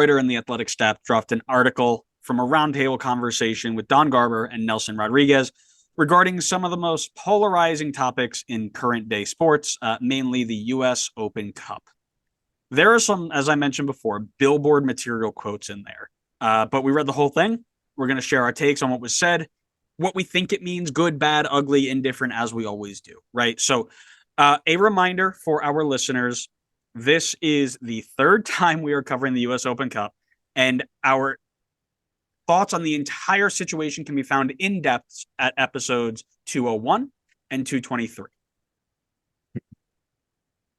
writer in the Athletic staff dropped an article from a roundtable conversation with Don Garber and Nelson Rodriguez regarding some of the most polarizing topics in current day sports, mainly the US Open Cup. There are some, as I mentioned before, billboard material quotes in there, but we read the whole thing. We're going to share our takes on what was said, what we think it means, good, bad, ugly, indifferent, as we always do, right? So, a reminder for our listeners, this is the third time we are covering the US Open Cup, and our thoughts on the entire situation can be found in depth at episodes 201 and 223.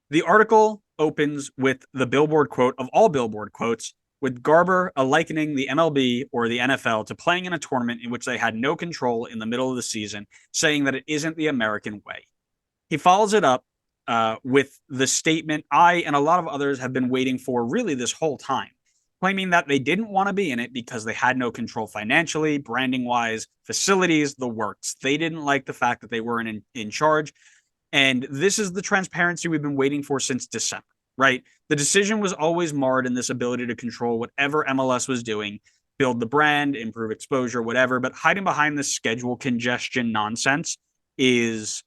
The article opens with the billboard quote of all billboard quotes, with Garber likening the MLB or the NFL to playing in a tournament in which they had no control in the middle of the season, saying that it isn't the American way. He follows it up with the statement I and a lot of others have been waiting for really this whole time, claiming that they didn't want to be in it because they had no control financially, branding wise, facilities, the works. They didn't like the fact that they weren't in charge. And this is the transparency we've been waiting for since December, right? The decision was always marred in this ability to control whatever MLS was doing, build the brand, improve exposure, whatever. But hiding behind this schedule congestion nonsense is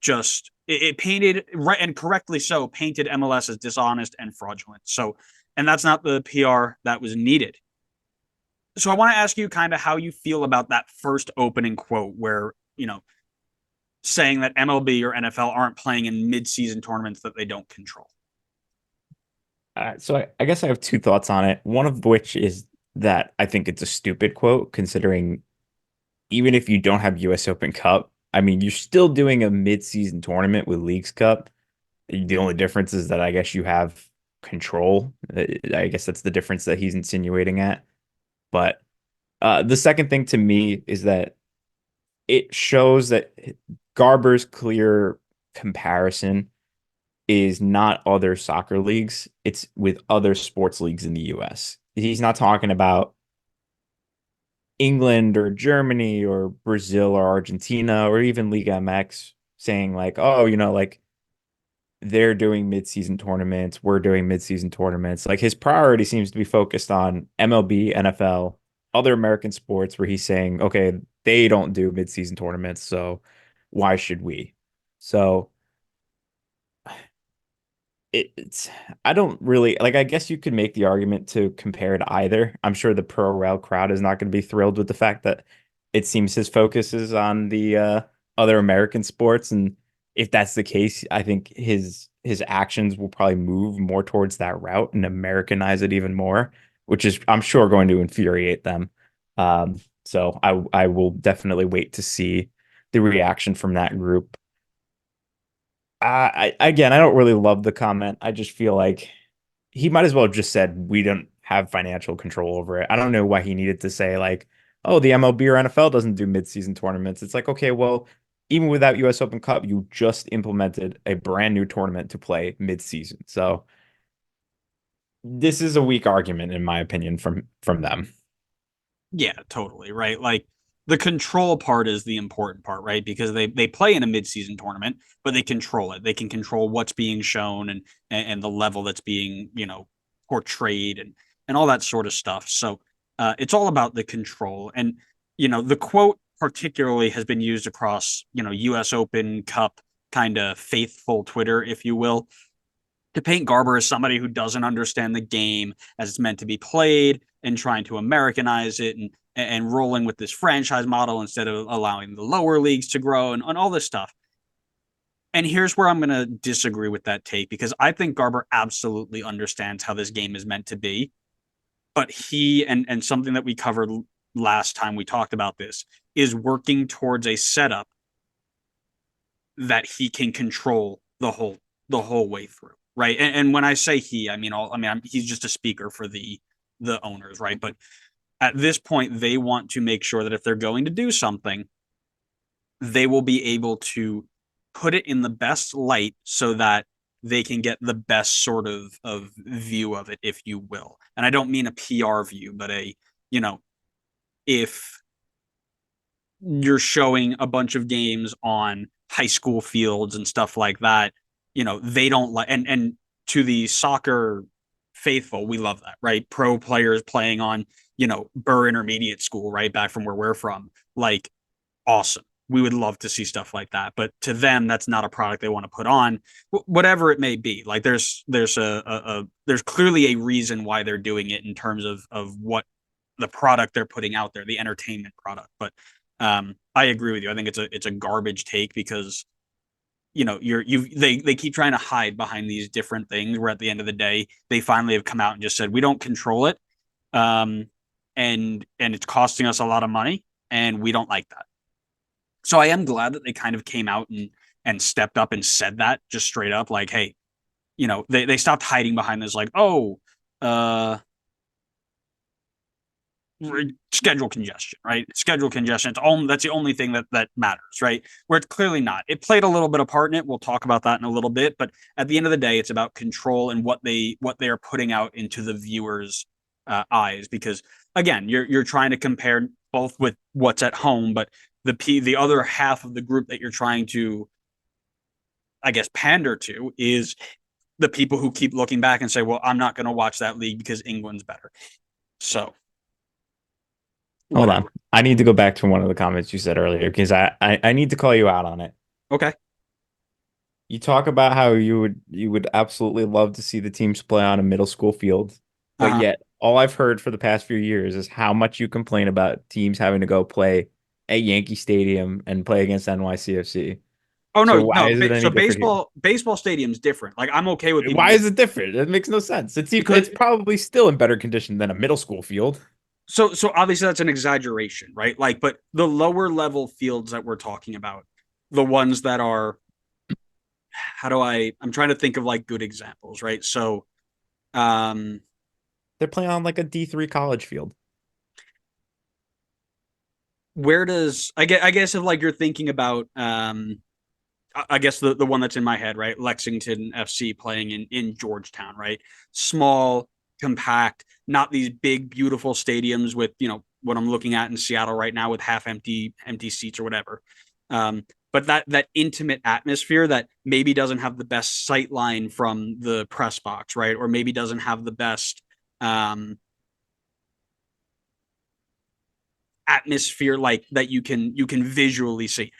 just, it painted, right, and correctly so, painted MLS as dishonest and fraudulent. So, and that's not the PR that was needed. So I want to ask you kind of how you feel about that first opening quote where, saying that MLB or NFL aren't playing in mid-season tournaments that they don't control. So I guess I have two thoughts on it. One of which is that I think it's a stupid quote, considering even if you don't have US Open Cup, I mean, you're still doing a mid-season tournament with Leagues Cup. The only difference is that I guess you have control. I guess that's the difference that he's insinuating at. But the second thing to me is that it shows that Garber's clear comparison is not other soccer leagues, it's with other sports leagues in the US. He's not talking about England or Germany or Brazil or Argentina or even Liga MX saying like, oh, like they're doing mid-season tournaments, we're doing mid-season tournaments. Like his priority seems to be focused on MLB, NFL, other American sports where he's saying, okay, they don't do mid-season tournaments, so why should we? So it's I don't really like I guess you could make the argument to compare to either. I'm sure the pro rel crowd is not going to be thrilled with the fact that it seems his focus is on the other American sports, and if that's the case, I think his actions will probably move more towards that route and Americanize it even more, which is I'm sure going to infuriate them. So I will definitely wait to see the reaction from that group. Again, I don't really love the comment. I just feel like he might as well have just said we don't have financial control over it. I don't know why he needed to say like, oh, the MLB or NFL doesn't do mid-season tournaments. It's like, okay, well, even without US Open Cup, you just implemented a brand new tournament to play mid-season. So this is a weak argument, in my opinion, from them. Yeah, totally, right? Like the control part is the important part, right? Because they play in a mid-season tournament, but they control it. They can control what's being shown and the level that's being, portrayed and all that sort of stuff. So it's all about the control. And the quote particularly has been used across, US Open Cup kind of faithful Twitter, if you will, to paint Garber as somebody who doesn't understand the game as it's meant to be played and trying to Americanize it and rolling with this franchise model instead of allowing the lower leagues to grow and all this stuff. And here's where I'm going to disagree with that take because I think Garber absolutely understands how this game is meant to be. But he and something that we covered last time we talked about this is working towards a setup that he can control the whole way through, right? And when I say he, I mean he's just a speaker for the owners, right? But at this point, they want to make sure that if they're going to do something, they will be able to put it in the best light so that they can get the best sort of view of it, if you will. And I don't mean a PR view, but if you're showing a bunch of games on high school fields and stuff like that, they don't like and to the soccer faithful. We love that, right? Pro players playing on, Burr Intermediate School, right? Back from where we're from. Like, awesome. We would love to see stuff like that. But to them, that's not a product they want to put on, whatever it may be. Like there's clearly a reason why they're doing it in terms of what the product they're putting out there, the entertainment product. But I agree with you. I think it's a garbage take because they keep trying to hide behind these different things where at the end of the day they finally have come out and just said we don't control it, um and it's costing us a lot of money and we don't like that. So I am glad that they kind of came out and stepped up and said that just straight up, like, hey, they stopped hiding behind this, like, oh, uh schedule congestion, right? Schedule congestion. That's the only thing that matters, right? Where it's clearly not. It played a little bit of part in it. We'll talk about that in a little bit, but at the end of the day, it's about control and what they are putting out into the viewers' eyes. Because again, you're trying to compare both with what's at home, but the other half of the group that you're trying to, I guess, pander to is the people who keep looking back and say, well, I'm not going to watch that league because England's better. So Hold on. whatever. I need to go back to one of the comments you said earlier because I need to call you out on it. Okay. You talk about how you would absolutely love to see the teams play on a middle school field, but Uh-huh. yet all I've heard for the past few years is how much you complain about teams having to go play at Yankee Stadium and play against NYCFC. Oh So no, why no. is it So any different here? baseball stadium's different. Like I'm okay with people Why is it different? It makes no sense. because It's probably still in better condition than a middle school field. so obviously that's an exaggeration, right? Like, but the lower level fields that we're talking about, the ones that are, I'm trying to think of like good examples, right? So um They're playing on like a D3 college field. where does I guess if like you're thinking about I guess the one that's in my head, right? Lexington FC playing in Georgetown, right? Small, compact, not these big, beautiful stadiums with what I'm looking at in Seattle right now with half empty seats or whatever. But that intimate atmosphere that maybe doesn't have the best sight line from the press box, right? Or maybe doesn't have the best um, atmosphere like that you can visually see.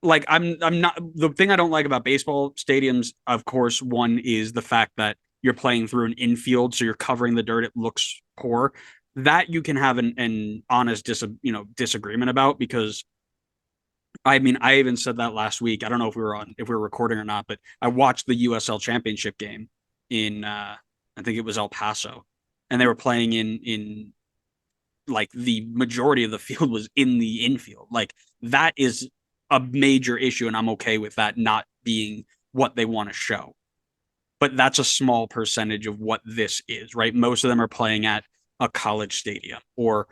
Like I'm not, the thing I don't like about baseball stadiums, of course, one is the fact that you're playing through an infield, so you're covering the dirt. It looks poor. That you can have an honest disagreement about because I mean I even said that last week. I don't know if we were recording or not, but I watched the USL Championship game in I think it was El Paso, and they were playing in like the majority of the field was in the infield. Like that is a major issue, and I'm okay with that not being what they want to show. But that's a small percentage of what this is, right? Most of them are playing at a college stadium or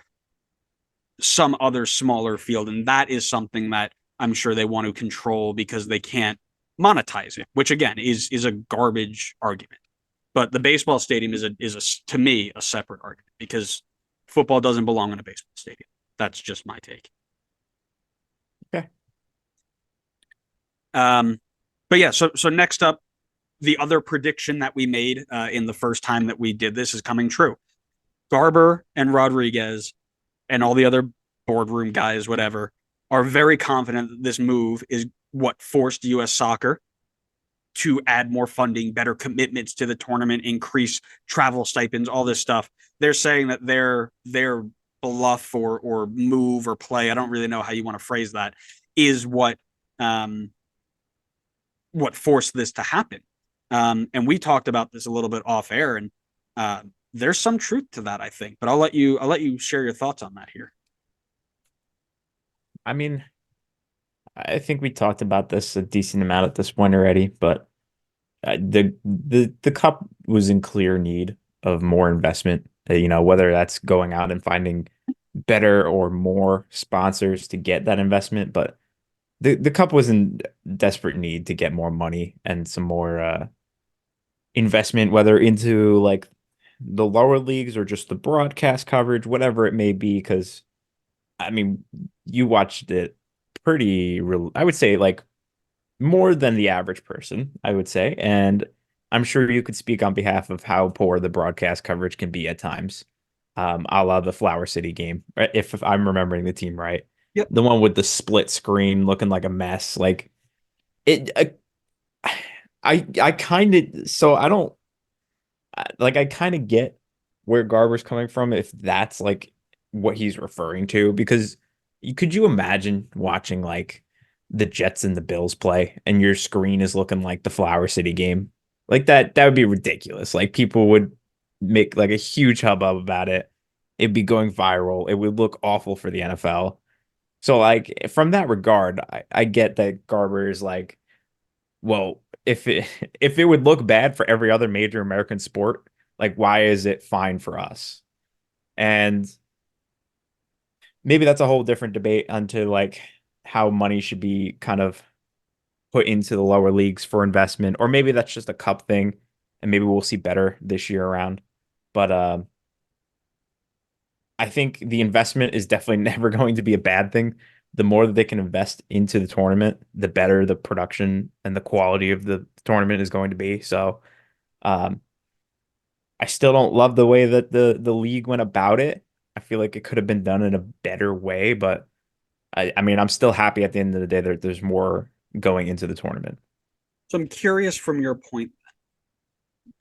some other smaller field, and that is something that I'm sure they want to control because they can't monetize it, which again is a garbage argument. But the baseball stadium is to me a separate argument because football doesn't belong in a baseball stadium. That's just my take. Okay. Um, but yeah, so next up, the other prediction that we made in the first time that we did this is coming true. Garber and Rodriguez and all the other boardroom guys, whatever, are very confident that this move is what forced U.S. soccer to add more funding, better commitments to the tournament, increase travel stipends, all this stuff. They're saying that their bluff or move or play, I don't really know how you want to phrase that, is um, what forced this to happen. And we talked about this a little bit off air, and there's some truth to that, I think. But I'll let you share your thoughts on that here. I mean, I think we talked about this a decent amount at this point already, but the cup was in clear need of more investment. Whether that's going out and finding better or more sponsors to get that investment, but the cup was in desperate need to get more money and some more investment, whether into like the lower leagues or just the broadcast coverage, whatever it may be. Because I mean, you watched it I would say like more than the average person, I would say. And I'm sure you could speak on behalf of how poor the broadcast coverage can be at times. A la the Flower City game, right? If I'm remembering the team right, Yep. the one with the split screen looking like a mess. Like it, I kind of so I don't like I kind of get where Garber's coming from if that's like what he's referring to because could you imagine watching like the Jets and the Bills play and your screen is looking like the Flower City game? Like that would be ridiculous. Like people would make like a huge hubbub about it. It'd be going viral. It would look awful for the NFL. So like from that regard, I get that Garber is like, well, if it if it would look bad for every other major American sport, like why is it fine for us? And maybe that's a whole different debate onto like how money should be kind of put into the lower leagues for investment, or maybe that's just a cup thing, and maybe we'll see better this year around. But I think the investment is definitely never going to be a bad thing. The more that they can invest into the tournament, the better the production and the quality of the tournament is going to be. So um, I still don't love the way that the league went about it. I feel like it could have been done in a better way, but I mean, I'm still happy at the end of the day that there's more going into the tournament. So I'm curious from your point,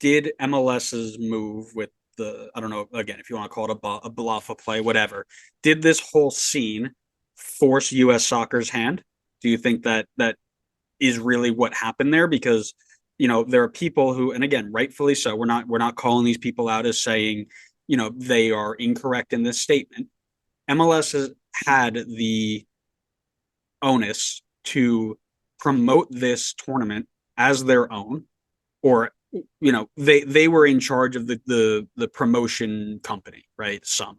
did MLS's move with the, I don't know, again, if you want to call it a bluff, a play, whatever, did this whole scene force US soccer's hand? Do you think that is really what happened there? Because there are people who, and again, rightfully so, we're not calling these people out as saying they are incorrect in this statement. MLS has had the onus to promote this tournament as their own, or they were in charge of the promotion company, right? Some,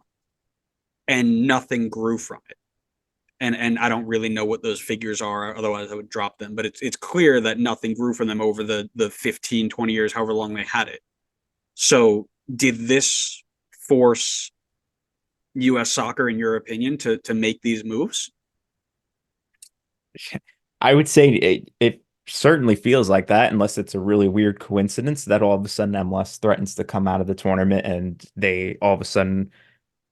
and nothing grew from it. And I don't really know what those figures are, otherwise I would drop them, but it's clear that nothing grew from them over the 15, 20 years, however long they had it. So did this force US soccer, in your opinion, to make these moves? I would say it certainly feels like that, unless it's a really weird coincidence that all of a sudden MLS threatens to come out of the tournament and they all of a sudden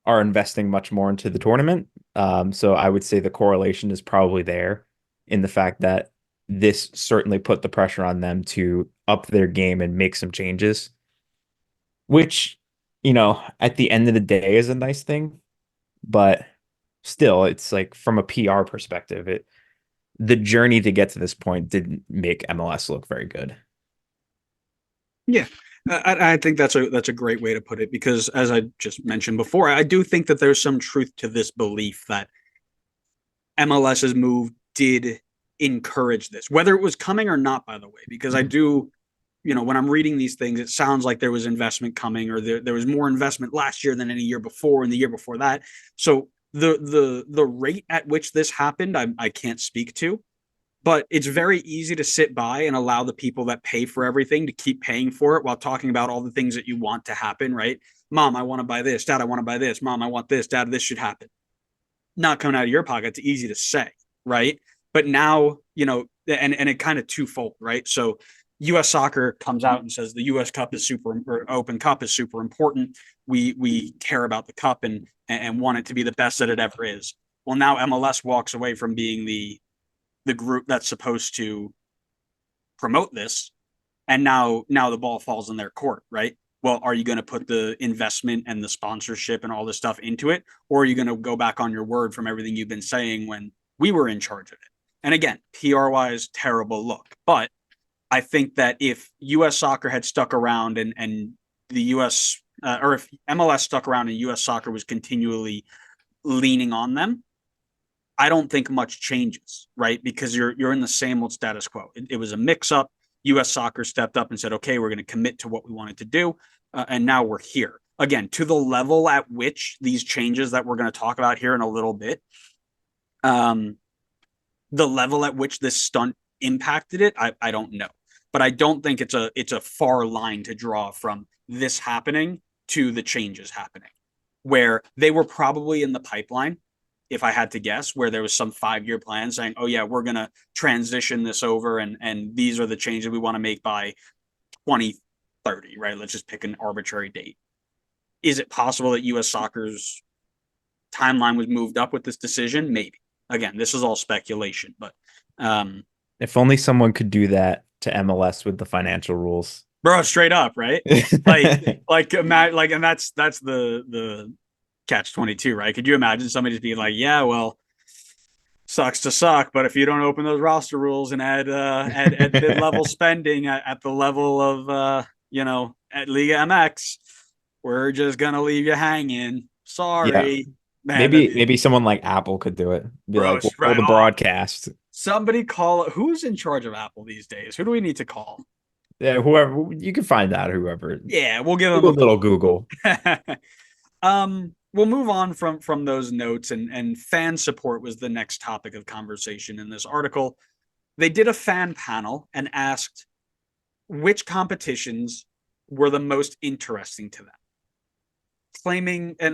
are investing much more into the tournament. So I would say the correlation is probably there in the fact that this certainly put the pressure on them to up their game and make some changes, which, at the end of the day is a nice thing, but still, it's like from a PR perspective, the journey to get to this point didn't make MLS look very good. Yeah, I think that's a great way to put it, because as I just mentioned before, I do think that there's some truth to this belief that MLS's move did encourage this, whether it was coming or not, by the way, because I do, when I'm reading these things, it sounds like there was investment coming, or there was more investment last year than any year before and the year before that. So the rate at which this happened, I can't speak to, but it's very easy to sit by and allow the people that pay for everything to keep paying for it while talking about all the things that you want to happen, right? Mom, I want to buy this. Dad, I want to buy this. Mom, I want this. Dad, this should happen. Not coming out of your pocket. It's easy to say, right? But now, and it kind of twofold, right? So US soccer comes out and says the US Cup is super, or Open Cup is super important. We care about the cup and want it to be the best that it ever is. Well, now MLS walks away from being the group that's supposed to promote this, and now the ball falls in their court, right? Well, are you going to put the investment and the sponsorship and all this stuff into it, or are you going to go back on your word from everything you've been saying when we were in charge of it? And again, PR wise, terrible look, but I think that if US soccer had stuck around and the US or if MLS stuck around and US soccer was continually leaning on them, I don't think much changes, right? Because you're in the same old status quo. It was a mix up. U.S. soccer stepped up and said, "Okay, we're going to commit to what we wanted to do," and now we're here again to the level at which these changes that we're going to talk about here in a little bit, um, the level at which this stunt impacted it, I don't know, but I don't think it's a far line to draw from this happening to the changes happening, where they were probably in the pipeline, if I had to guess, where there was some 5-year plan saying, "Oh yeah, we're gonna transition this over, and these are the changes we want to make by 2030, right? Let's just pick an arbitrary date. Is it possible that US soccer's timeline was moved up with this decision? Maybe. Again, this is all speculation, but If only someone could do that to MLS with the financial rules. bro, straight up, right? Like, like, and that's the catch 22, right? Could you imagine somebody just being like, yeah, well, sucks to suck, but if you don't open those roster rules and add mid level spending at the level of at Liga MX, we're just gonna leave you hanging. Yeah. Sorry, man. Maybe someone like Apple could do it. Be Bro, like, we'll pull right? the Oh, broadcast. somebody call. Who's in charge of Apple these days? Who do we need to call? Yeah, whoever you can find out, whoever. Yeah, we'll give them Do a a little call. Google. We'll move on from those notes, and fan support was the next topic of conversation in this article. They did a fan panel and asked which competitions were the most interesting to them.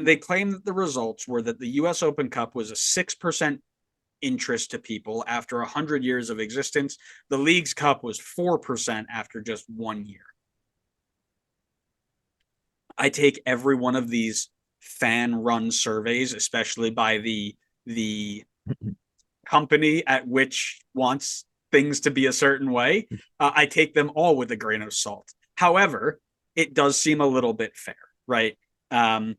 They claimed that the results were that the US Open Cup was a 6% interest to people after 100 years of existence. The League's Cup was 4% after just 1 year. I take every one of these fan run surveys, especially by the company at which wants things to be a certain way. I take them all with a grain of salt. However, it does seem a little bit fair, right? Um,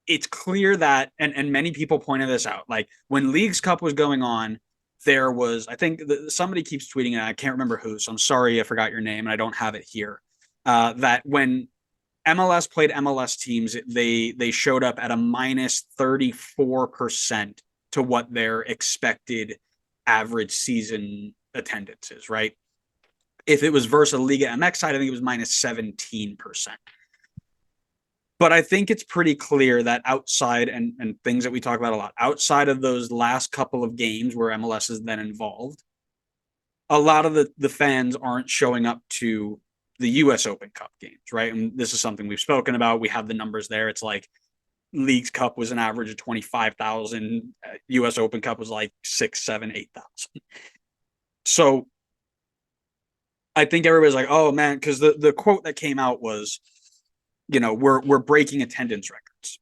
it's clear that, and many people pointed this out, like when Leagues Cup was going on, there was, I think somebody keeps tweeting it. I can't remember who, so I'm sorry I forgot your name and I don't have it here. That when MLS played MLS teams, they showed up at a minus 34% to what their expected average season attendance is, right? If it was versus a Liga MX side, I think it was minus 17%. But I think it's pretty clear that outside and things that we talk about a lot, outside of those last couple of games where MLS is then involved, a lot of the fans aren't showing up to the US Open Cup games, right? And this is something we've spoken about. We have the numbers there. It's like Leagues Cup was an average of 25,000. US Open Cup was like 6, 7, 8,000. So I think everybody's like, oh man, because the quote that came out was, we're breaking attendance records.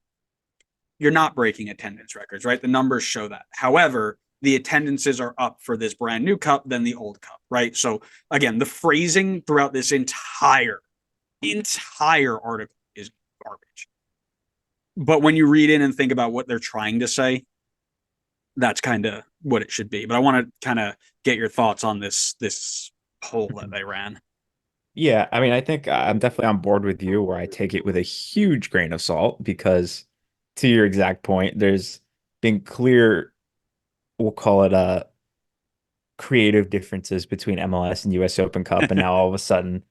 You're not breaking attendance records, right? The numbers show that. However, the attendances are up for this brand new cup than the old cup, right? So again, the phrasing throughout this entire article is garbage. But when you read in and think about what they're trying to say, that's kind of what it should be. But I want to kind of get your thoughts on this poll that they ran. Yeah, I mean, I think I'm definitely on board with you where I take it with a huge grain of salt because to your exact point, there's been clear, we'll call it creative differences between MLS and US Open Cup. And now all of a sudden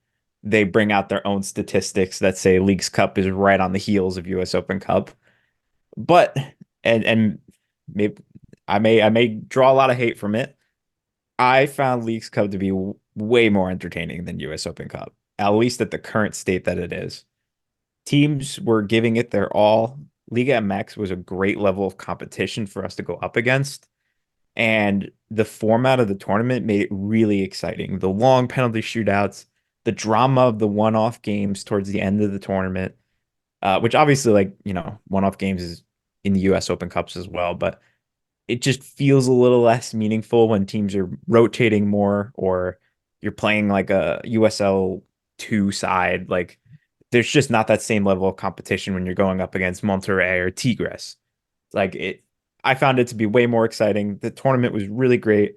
they bring out their own statistics that say Leagues Cup is right on the heels of US Open Cup. But and maybe I may draw a lot of hate from it. I found Leagues Cup to be way more entertaining than US Open Cup, at least at the current state that it is. Teams were giving it their all. Liga MX was a great level of competition for us to go up against. And the format of the tournament made it really exciting. The long penalty shootouts, the drama of the one-off games towards the end of the tournament, which obviously, like, one-off games is in the US Open Cups as well, but it just feels a little less meaningful when teams are rotating more or you're playing like a USL 2 side. Like there's just not that same level of competition when you're going up against Monterrey or Tigres. Like I found it to be way more exciting. The tournament was really great.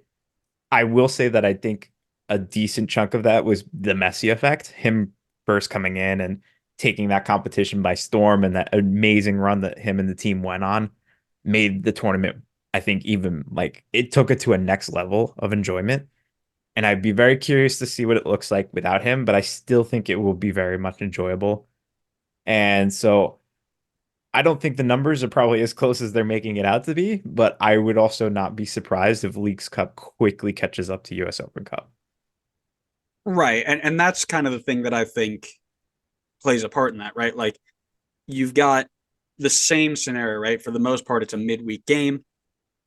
I will say that I think a decent chunk of that was the Messi effect, him first coming in and taking that competition by storm and that amazing run that him and the team went on made the tournament, I think, even like it took it to a next level of enjoyment. And I'd be very curious to see what it looks like without him, but I still think it will be very much enjoyable. And so I don't think the numbers are probably as close as they're making it out to be, but I would also not be surprised if Leagues Cup quickly catches up to US Open Cup. Right. And that's kind of the thing that I think plays a part in that, right? Like you've got the same scenario, right? For the most part, it's a midweek game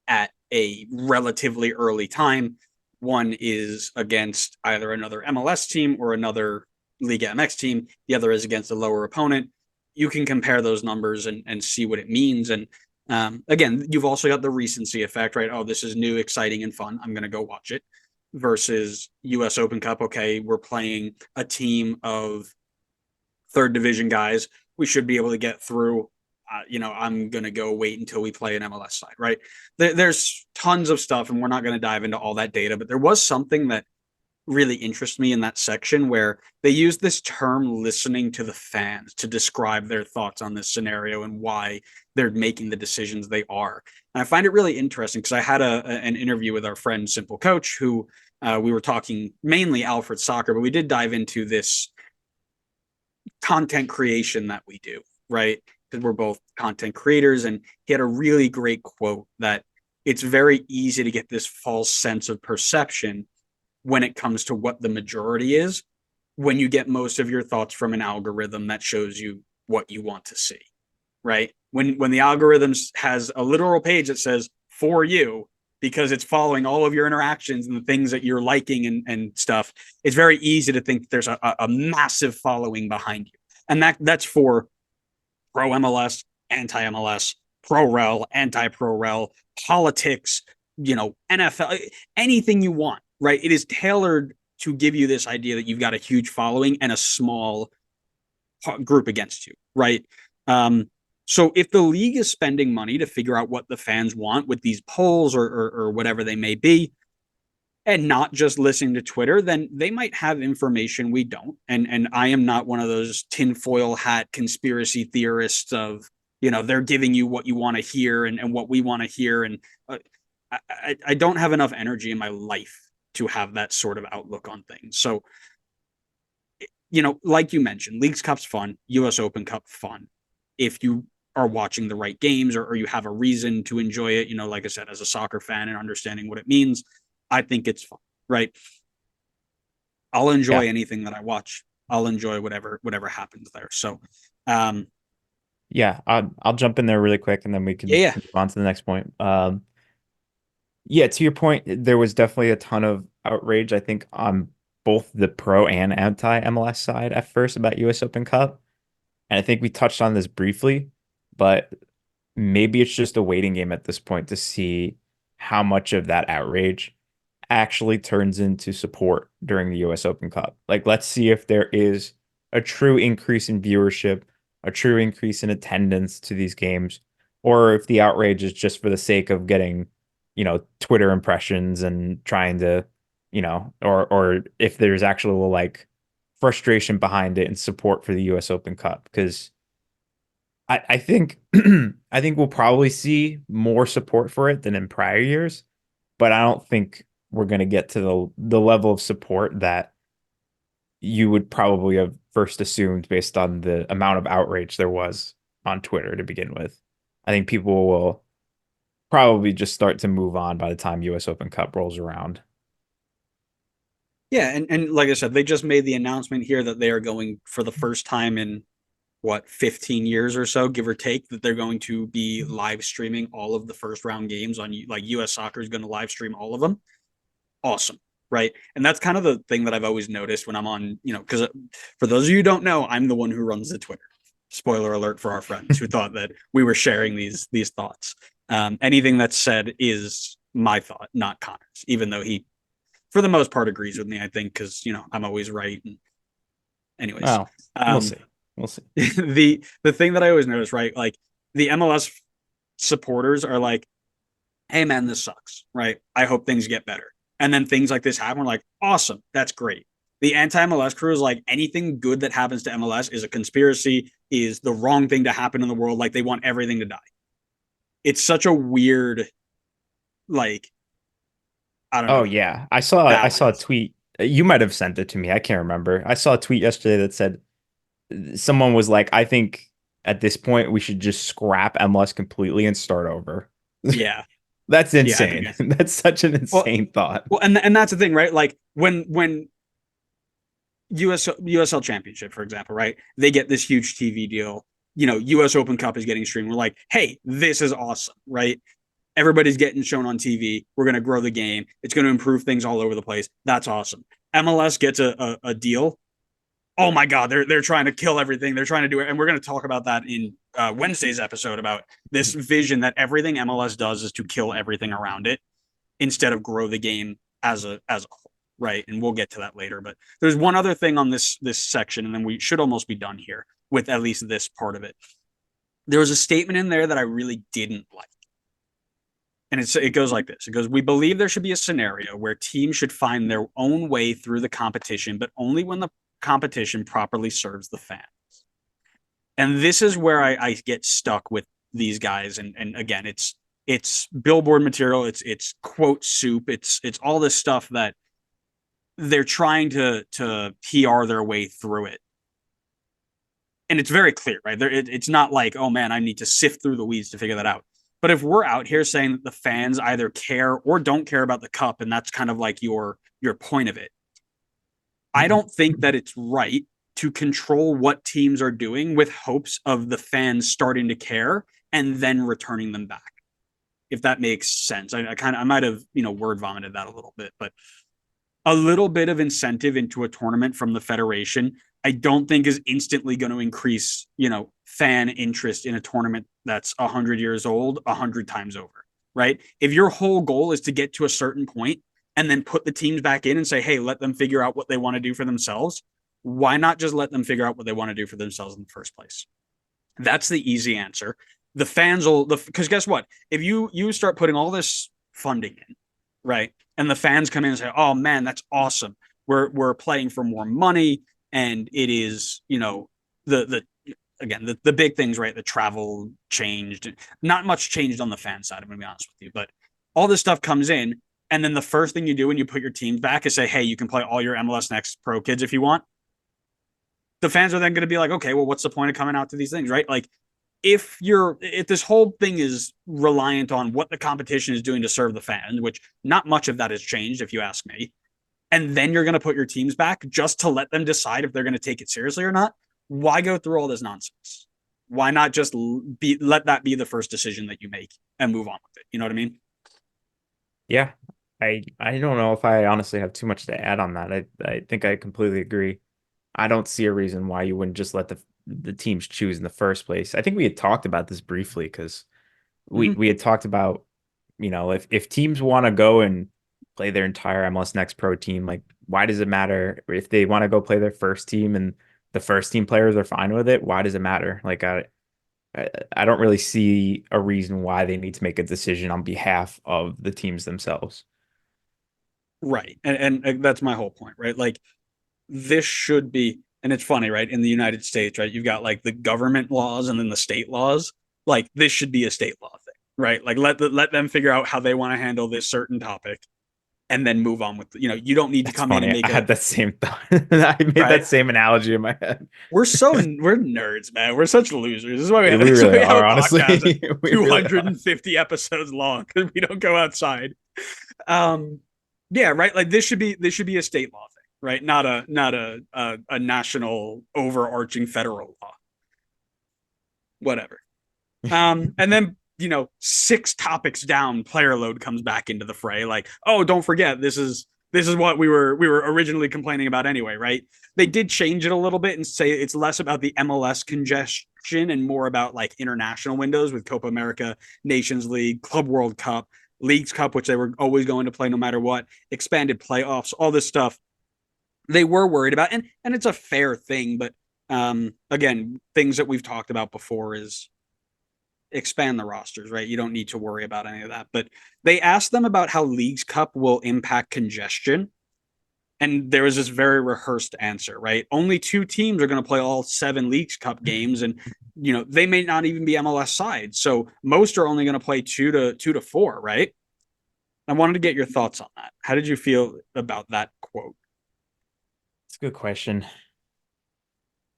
at a relatively early time. One is against either another MLS team or another Liga MX team. The other is against a lower opponent. You can compare those numbers and see what it means. And again, you've also got the recency effect, right? Oh, this is new, exciting, and fun. I'm going to go watch it. Versus US Open Cup. Okay, we're playing a team of third division guys. We should be able to get through. I'm going to go wait until we play an MLS side, right? There's tons of stuff, and we're not going to dive into all that data, but there was something that really interests me in that section where they use this term listening to the fans to describe their thoughts on this scenario and why they're making the decisions they are. And I find it really interesting because I had an interview with our friend Simple Coach who we were talking mainly Alfred soccer, but we did dive into this content creation that we do, right? Because we're both content creators. And he had a really great quote that it's very easy to get this false sense of perception when it comes to what the majority is, when you get most of your thoughts from an algorithm that shows you what you want to see, right? When the algorithm has a literal page that says for you, because it's following all of your interactions and the things that you're liking and stuff, it's very easy to think there's a massive following behind you. And that's for pro MLS, anti MLS, pro rel, anti pro rel, politics, NFL, anything you want, right? It is tailored to give you this idea that you've got a huge following and a small group against you, right? So if the league is spending money to figure out what the fans want with these polls or whatever they may be, and not just listening to Twitter, then they might have information we don't. And I am not one of those tinfoil hat conspiracy theorists of, they're giving you what you want to hear and what we want to hear. And I don't have enough energy in my life to have that sort of outlook on things. So, like you mentioned, Leagues Cup's fun, US Open Cup fun. If you are watching the right games or you have a reason to enjoy it, like I said, as a soccer fan and understanding what it means, I think it's fun, right? I'll enjoy anything that I watch. I'll enjoy whatever happens there. So, yeah, I'll jump in there really quick and then we can yeah. move on to the next point. Yeah, to your point, there was definitely a ton of outrage, I think, on both the pro and anti MLS side at first about US Open Cup. And I think we touched on this briefly, but maybe it's just a waiting game at this point to see how much of that outrage actually turns into support during the US Open Cup. Like, let's see if there is a true increase in viewership, a true increase in attendance to these games, or if the outrage is just for the sake of getting, Twitter impressions and trying to, or if there's actual like frustration behind it and support for the US Open Cup. Because I think I think we'll probably see more support for it than in prior years, but I don't think we're going to get to the level of support that you would probably have first assumed based on the amount of outrage there was on Twitter to begin with. I think people will probably just start to move on by the time US Open Cup rolls around. Yeah, and like I said, they just made the announcement here that they are going for the first time in 15 years or so, give or take, that they're going to be live streaming all of the first round games on, like, US Soccer is going to live stream all of them. Awesome, right? And that's kind of the thing that I've always noticed when I'm on, because for those of you who don't know, I'm the one who runs the Twitter. Spoiler alert for our friends who thought that we were sharing these thoughts. Anything that's said is my thought, not Connor's, even though he, for the most part, agrees with me, I think, because I'm always right. And anyways, Well, we'll see. We'll see. the thing that I always notice, right? Like, the MLS supporters are like, hey man, this sucks, right? I hope things get better. And then things like this happen, we're like, awesome, that's great. The anti-MLS crew is like, anything good that happens to MLS is a conspiracy, is the wrong thing to happen in the world. Like, they want everything to die. It's such a weird, like, I don't Oh know, yeah. I saw a balance. tweet. You might have sent it to me. I can't remember. I saw a tweet yesterday that said someone was like, I think at this point we should just scrap MLS completely and start over. Yeah. That's Yeah, I think insane. it's, That's such an well, insane thought. and that's the thing, right? Like, when USL Championship, for example, right? They get this huge TV deal. US Open Cup is getting streamed. We're like, hey, this is awesome, right? Everybody's getting shown on TV. We're going to grow the game. It's going to improve things all over the place. That's awesome. MLS gets a deal. Oh my God, they're trying to kill everything. They're trying to do it, and we're going to talk about that in Wednesday's episode about this vision that everything MLS does is to kill everything around it instead of grow the game as a whole, right? And we'll get to that later. But there's one other thing on this section, and then we should almost be done here with at least this part of it. There was a statement in there that I really didn't like. And it goes like this. It goes, we believe there should be a scenario where teams should find their own way through the competition, but only when the competition properly serves the fans. And this is where I get stuck with these guys. And again, it's billboard material, it's quote soup, it's all this stuff that they're trying to PR their way through it. And it's very clear, right? It's not like, oh man, I need to sift through the weeds to figure that out. But if we're out here saying that the fans either care or don't care about the cup, and that's kind of like your point of it, I don't think that it's right to control what teams are doing with hopes of the fans starting to care and then returning them back. If that makes sense. I might have, word vomited that a little bit, but a little bit of incentive into a tournament from the federation, I don't think is instantly going to increase, fan interest in a tournament that's 100 years old 100 times over, right? If your whole goal is to get to a certain point and then put the teams back in and say, hey, let them figure out what they want to do for themselves, why not just let them figure out what they want to do for themselves in the first place? That's the easy answer. The fans will, because guess what? If you start putting all this funding in, right, and the fans come in and say, oh man, that's awesome. We're playing for more money, and it is, the again, the big things, right? The travel changed. Not much changed on the fan side, I'm going to be honest with you. But all this stuff comes in, and then the first thing you do when you put your teams back is say, hey, you can play all your MLS Next Pro kids if you want. The fans are then going to be like, okay, well, what's the point of coming out to these things, right? Like, if this whole thing is reliant on what the competition is doing to serve the fans, which not much of that has changed, if you ask me, and then you're going to put your teams back just to let them decide if they're going to take it seriously or not, why go through all this nonsense? Why not just let that be the first decision that you make and move on with it? You know what I mean? Yeah. I don't know if I honestly have too much to add on that. I think I completely agree. I don't see a reason why you wouldn't just let the teams choose in the first place. I think we had talked about this briefly because we had talked about, if teams want to go and play their entire MLS Next Pro team, like why does it matter if they want to go play their first team and the first team players are fine with it? Why does it matter? Like I don't really see a reason why they need to make a decision on behalf of the teams themselves. Right. And that's my whole point, right? Like, this should be, and it's funny, right? In the United States, right? You've got like the government laws and then the state laws. Like, this should be a state law thing, right? Like, let them figure out how they want to handle this certain topic and then move on with, you don't need to That's come in and funny. make I had a, that same thought. I made right? that same analogy in my head. We're nerds, man. We're such losers. This is why we We have, this is why really we have a are, podcast honestly. that's We really are. 250 episodes long because we don't go outside. Um, yeah, right. Like, this should be a state law thing, right? Not a national overarching federal law. Whatever. And then, 6 topics down, player load comes back into the fray. Like, oh, don't forget, this is what we were originally complaining about anyway, right? They did change it a little bit and say it's less about the MLS congestion and more about like international windows with Copa America, Nations League, Club World Cup, Leagues Cup, which they were always going to play no matter what, expanded playoffs, all this stuff. They were worried about, and it's a fair thing, but again, things that we've talked about before is expand the rosters, right? You don't need to worry about any of that. But they asked them about how Leagues Cup will impact congestion. And there was this very rehearsed answer, right? Only 2 teams are going to play all 7 Leagues Cup games, and they may not even be MLS sides. So most are only going to play 2 to 4, right? I wanted to get your thoughts on that. How did you feel about that quote? It's a good question.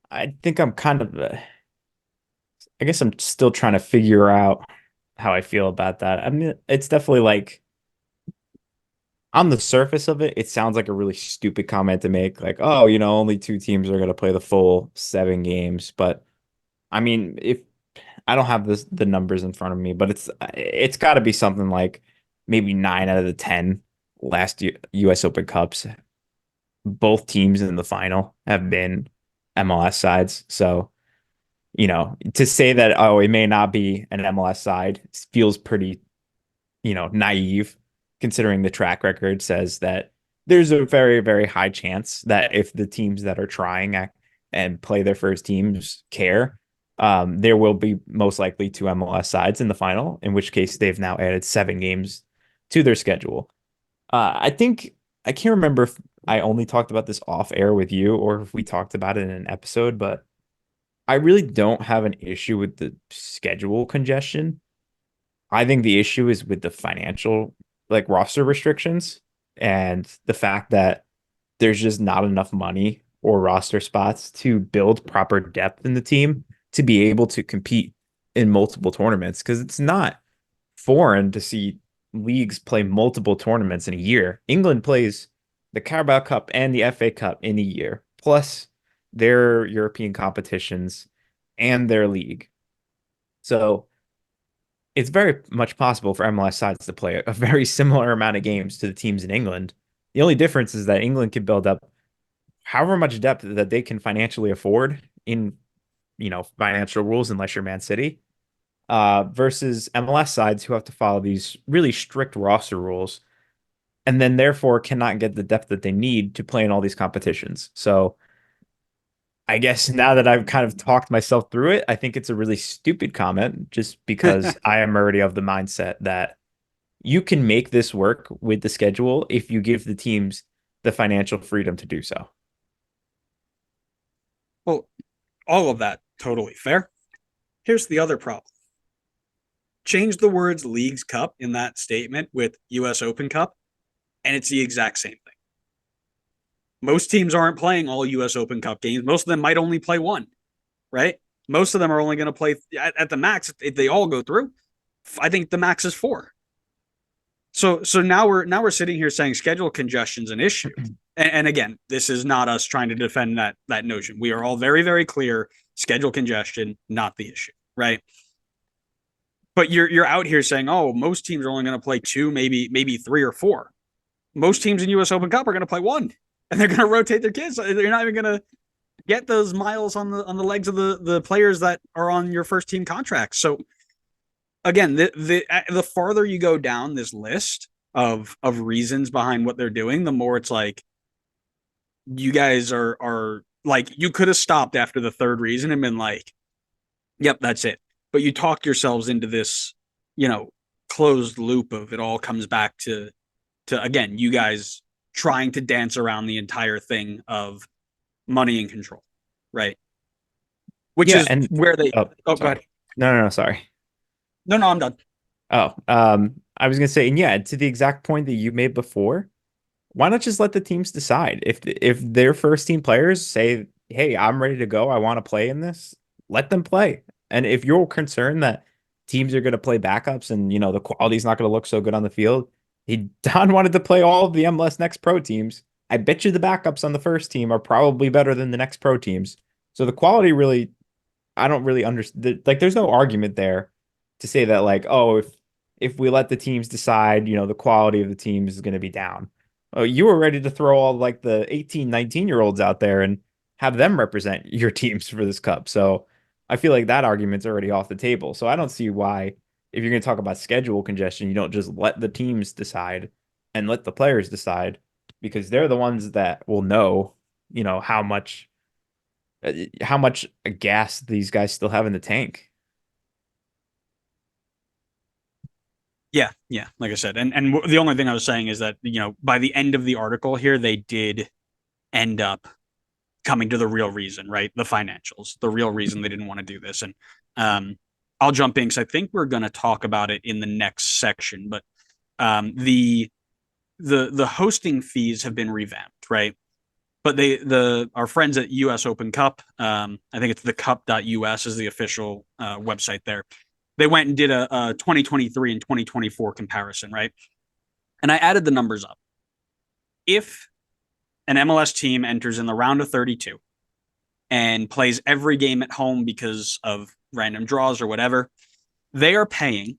I think I'm kind of, I guess I'm still trying to figure out how I feel about that. I mean, it's definitely like on the surface of it, it sounds like a really stupid comment to make. Like, oh, only 2 teams are going to play the full 7 games. But I mean, if I don't have the numbers in front of me, but it's got to be something like maybe 9 out of the 10 last U.S. Open Cups. Both teams in the final have been MLS sides. So, to say that, oh, it may not be an MLS side feels pretty, naive, considering the track record says that there's a very, very high chance that if the teams that are trying and play their first teams care, there will be most likely two MLS sides in the final, in which case they've now added 7 games to their schedule. I think I can't remember if I only talked about this off air with you or if we talked about it in an episode, but I really don't have an issue with the schedule congestion. I think the issue is with the financial, like, roster restrictions and the fact that there's just not enough money or roster spots to build proper depth in the team to be able to compete in multiple tournaments. Because it's not foreign to see leagues play multiple tournaments in a year. England plays the Carabao Cup and the FA Cup in a year, plus their European competitions and their league. So it's very much possible for MLS sides to play a very similar amount of games to the teams in England. The only difference is that England can build up however much depth that they can financially afford in, financial rules, unless you're Man City, versus MLS sides who have to follow these really strict roster rules and then therefore cannot get the depth that they need to play in all these competitions. So I guess now that I've kind of talked myself through it, I think it's a really stupid comment just because I am already of the mindset that you can make this work with the schedule if you give the teams the financial freedom to do so. Well, all of that totally fair. Here's the other problem. Change the words Leagues Cup in that statement with US Open Cup, and it's the exact same thing. Most teams aren't playing all US Open Cup games. Most of them might only play one, right? Most of them are only going to play at the max if they all go through. I think the max is 4. So now we're sitting here saying schedule congestion is an issue. And again, this is not us trying to defend that notion. We are all very, very clear. Schedule congestion, not the issue, right? But you're out here saying, oh, most teams are only going to play 2, maybe 3 or 4. Most teams in US Open Cup are going to play 1, and they're going to rotate their kids. They're not even going to get those miles on the legs of the players that are on your first team contracts. So again, the farther you go down this list of reasons behind what they're doing, the more it's like you guys are like, you could have stopped after the third reason and been like, yep, that's it. But you talk yourselves into this, closed loop of it all comes back to again, you guys trying to dance around the entire thing of money and control, right? Which Yeah, is and where they. Oh, go ahead. sorry. No, sorry. No, I'm done. Oh, I was gonna say, and yeah, to the exact point that you made before, why not just let the teams decide? If their first team players say, "Hey, I'm ready to go. I want to play in this," let them play. And if you're concerned that teams are going to play backups and the quality's not going to look so good on the field, Don wanted to play all of the MLS Next Pro teams. I bet you the backups on the first team are probably better than the Next Pro teams. So the quality really, I don't really understand. Like, there's no argument there to say that, like, oh, if we let the teams decide, the quality of the teams is going to be down. Oh, you were ready to throw all like the 18, 19-year-olds out there and have them represent your teams for this cup. So I feel like that argument's already off the table. So I don't see why, if you're going to talk about schedule congestion, you don't just let the teams decide and let the players decide, because they're the ones that will know, how much gas these guys still have in the tank. Yeah. Like I said, and the only thing I was saying is that by the end of the article here, they did end up coming to the real reason, right? The financials, the real reason they didn't want to do this. And I'll jump in because I think we're going to talk about it in the next section. But the hosting fees have been revamped, right? But our friends at US Open Cup, I think it's the cup.us is the official website there. They went and did a 2023 and 2024 comparison, right? And I added the numbers up. If an MLS team enters in the round of 32 and plays every game at home because of random draws or whatever, they are paying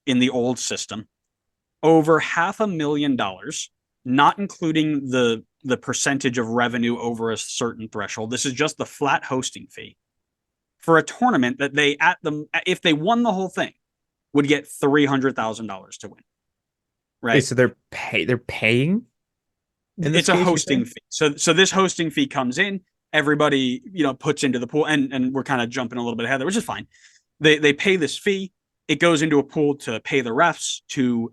in the old system over $500,000, not including the percentage of revenue over a certain threshold. This is just the flat hosting fee for a tournament that they at them if they won the whole thing would get $300,000 to win. Wait, Right? so they're paying in this It's a case, you're hosting saying? fee. So this hosting fee comes in, everybody, puts into the pool, and we're kind of jumping a little bit ahead there, which is fine. They pay this fee. It goes into a pool to pay the refs, to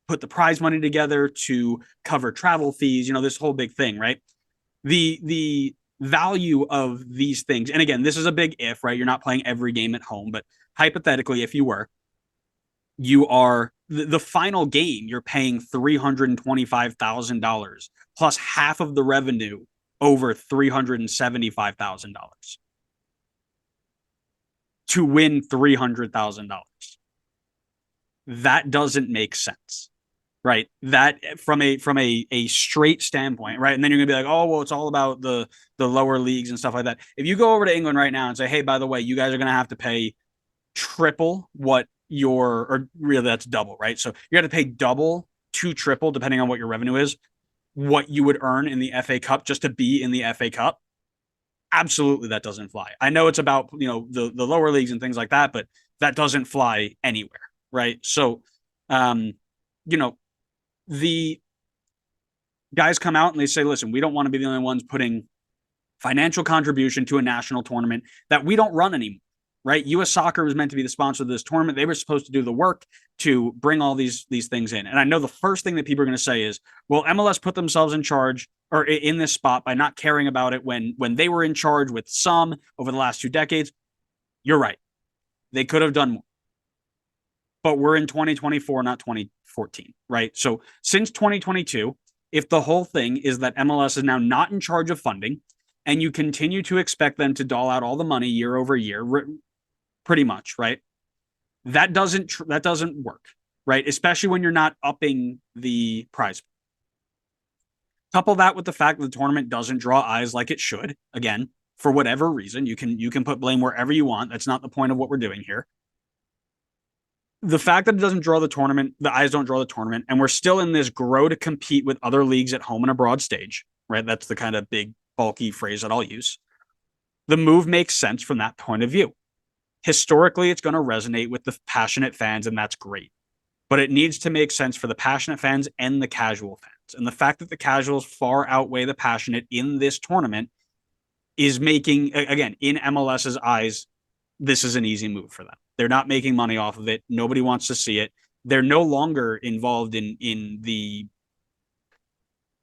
put the prize money together, to cover travel fees, this whole big thing, right? The value of these things, and again, this is a big if, right? You're not playing every game at home, but hypothetically, if you were, you are the final game, you're paying $325,000 plus half of the revenue over $375,000 to win $300,000. That doesn't make sense, right? That from a straight standpoint, right? And then you're gonna be like, oh well, it's all about the lower leagues and stuff like that. If you go over to England right now and say, hey, by the way, you guys are gonna have to pay triple what your, or really that's double, right? So you got to pay double to triple, depending on what your revenue is, what you would earn in the FA Cup just to be in the FA Cup. Absolutely, that doesn't fly. I know it's about the lower leagues and things like that, but that doesn't fly anywhere, right? So, um, you know, the guys come out and they say, listen, we don't want to be the only ones putting financial contribution to a national tournament that we don't run anymore, right? US Soccer was meant to be the sponsor of this tournament. They were supposed to do the work to bring all these things in. And I know the first thing that people are going to say is, well, MLS put themselves in charge or in this spot by not caring about it when they were in charge with some over the last 2 decades. You're right. They could have done more. But we're in 2024, not 2014, right? So since 2022, if the whole thing is that MLS is now not in charge of funding, and you continue to expect them to dole out all the money year over year, pretty much, right? That doesn't work, right? Especially when you're not upping the prize. Couple that with the fact that the tournament doesn't draw eyes like it should. Again, for whatever reason, you can put blame wherever you want. That's not the point of what we're doing here. The fact that it doesn't draw the tournament, the eyes don't draw the tournament, and we're still in this grow to compete with other leagues at home and abroad stage, right? That's the kind of big bulky phrase that I'll use. The move makes sense from that point of view. Historically, it's going to resonate with the passionate fans, and that's great. But it needs to make sense for the passionate fans and the casual fans. And the fact that the casuals far outweigh the passionate in this tournament is making, again, in MLS's eyes, this is an easy move for them. They're not making money off of it. Nobody wants to see it. They're no longer involved in the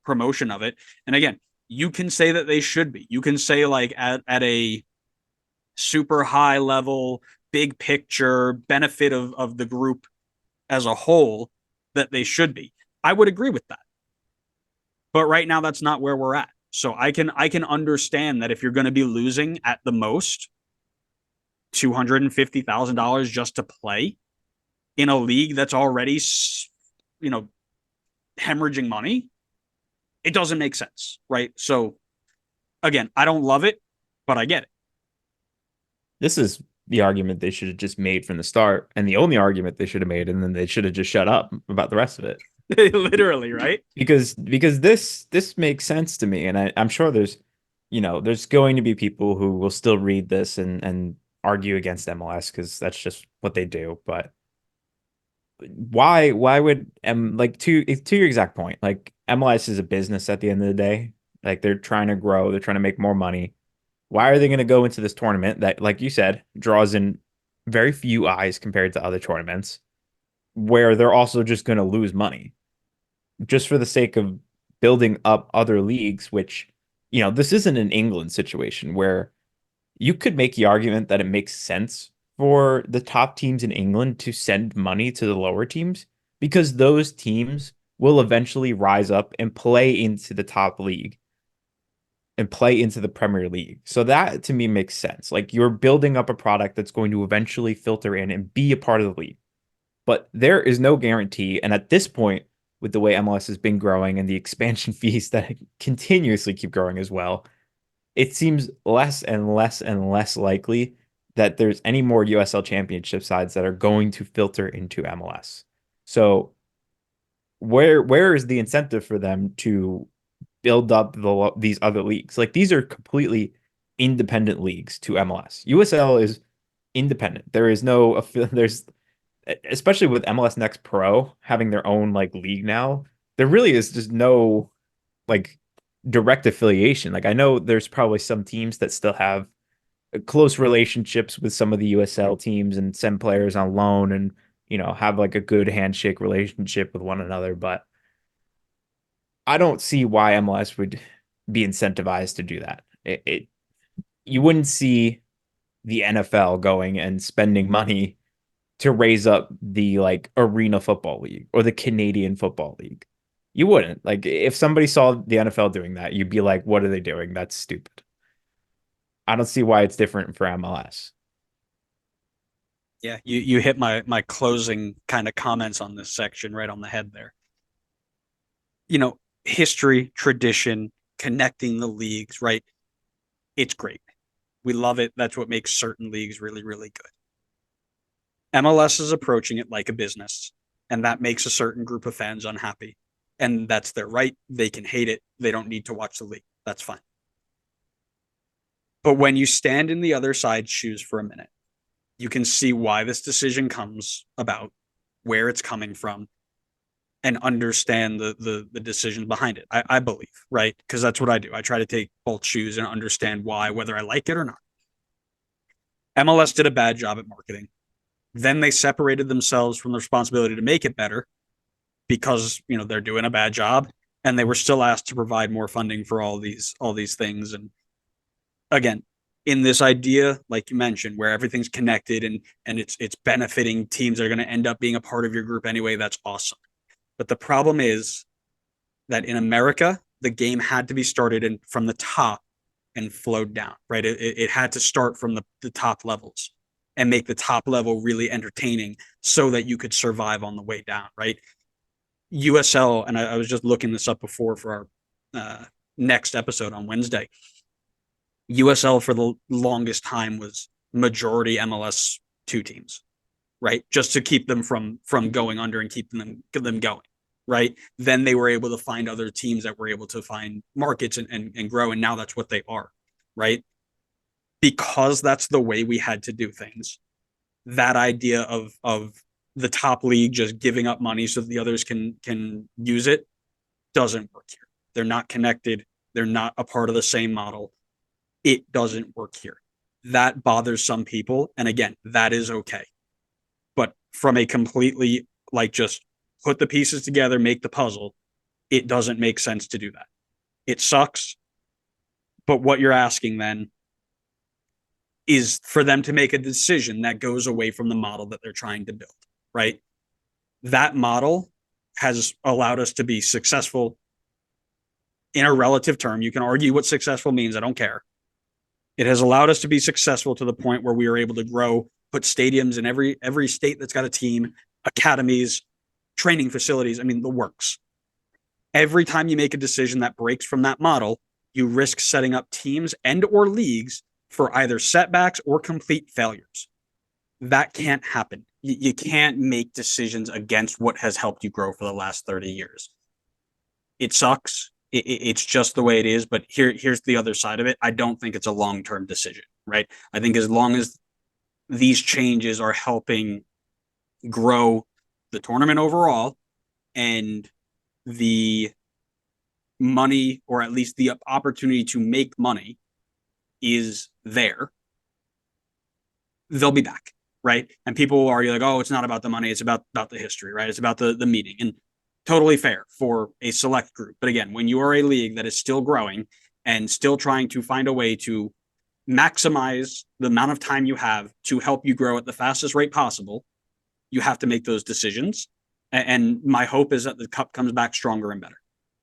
promotion of it. And again, you can say that they should be. You can say like at a super high level, big picture benefit of the group as a whole that they should be. I would agree with that. But right now that's not where we're at. So I can understand that if you're going to be losing at the most $250,000 just to play in a league that's already hemorrhaging money, it doesn't make sense, right? So again, I don't love it, but I get it. This is the argument they should have just made from the start, and the only argument they should have made, and then they should have just shut up about the rest of it. Literally, right? Because this makes sense to me, and I'm sure there's going to be people who will still read this and argue against MLS because that's just what they do. But why would like to your exact point, like MLS is a business at the end of the day. Like they're trying to grow, they're trying to make more money. Why are they going to go into this tournament that, like you said, draws in very few eyes compared to other tournaments, where they're also just going to lose money just for the sake of building up other leagues, which, this isn't an England situation where you could make the argument that it makes sense for the top teams in England to send money to the lower teams because those teams will eventually rise up and play into the top league and play into the Premier League. So that to me makes sense. Like you're building up a product that's going to eventually filter in and be a part of the league. But there is no guarantee. And at this point, with the way MLS has been growing and the expansion fees that continuously keep growing as well, it seems less and less and less likely that there's any more USL championship sides that are going to filter into MLS. So where is the incentive for them to build up these other leagues? Like these are completely independent leagues to MLS. USL is independent. There is no there's especially with MLS Next Pro having their own like league now, there really is just no like direct affiliation. Like I know there's probably some teams that still have close relationships with some of the USL teams and send players on loan and have like a good handshake relationship with one another, but I don't see why MLS would be incentivized to do that. You wouldn't see the NFL going and spending money to raise up the like Arena Football League or the Canadian Football League. You wouldn't. Like if somebody saw the NFL doing that, you'd be like, what are they doing? That's stupid. I don't see why it's different for MLS. Yeah, you hit my closing kind of comments on this section right on the head there. History, tradition, connecting the leagues, right? It's great. We love it. That's what makes certain leagues really, really good. MLS is approaching it like a business, and that makes a certain group of fans unhappy. And that's their right. They can hate it. They don't need to watch the league. That's fine. But when you stand in the other side's shoes for a minute, you can see why this decision comes about, where it's coming from, and understand the decisions behind it. I believe, right? Because that's what I do. I try to take both shoes and understand why, whether I like it or not. MLS did a bad job at marketing. Then they separated themselves from the responsibility to make it better because they're doing a bad job, and they were still asked to provide more funding for all these things. And again, in this idea, like you mentioned, where everything's connected and it's benefiting teams that are going to end up being a part of your group anyway, that's awesome. But the problem is that in America, the game had to be started from the top and flowed down, right? It had to start from the top levels and make the top level really entertaining so that you could survive on the way down, right? USL, and I was just looking this up before for our next episode on Wednesday. USL for the longest time was majority MLS two teams, right? Just to keep them from going under and keep them going, right? Then they were able to find other teams that were able to find markets and grow, and now that's what they are, right? Because that's the way we had to do things. That idea of the top league just giving up money so that the others can use it doesn't work here. They're not connected. They're not a part of the same model. It doesn't work here. That bothers some people, and again, that is okay. But from a completely like just put the pieces together, make the puzzle, it doesn't make sense to do that. It sucks. But what you're asking then is for them to make a decision that goes away from the model that they're trying to build, right? That model has allowed us to be successful in a relative term. You can argue what successful means. I don't care. It has allowed us to be successful to the point where we are able to grow, put stadiums in every state that's got a team, academies, training facilities. I mean, the works. Every time you make a decision that breaks from that model, you risk setting up teams and or leagues for either setbacks or complete failures. That can't happen. You can't make decisions against what has helped you grow for the last 30 years. It sucks. It's just the way it is. But here's the other side of it. I don't think it's a long-term decision, right? I think as long as these changes are helping grow the tournament overall and the money, or at least the opportunity to make money, is there, they'll be back, right? And people will argue like, oh, it's not about the money, it's about the history, right? It's about the meaning. And totally fair for a select group. But again, when you are a league that is still growing and still trying to find a way to maximize the amount of time you have to help you grow at the fastest rate possible, you have to make those decisions. And my hope is that the cup comes back stronger and better.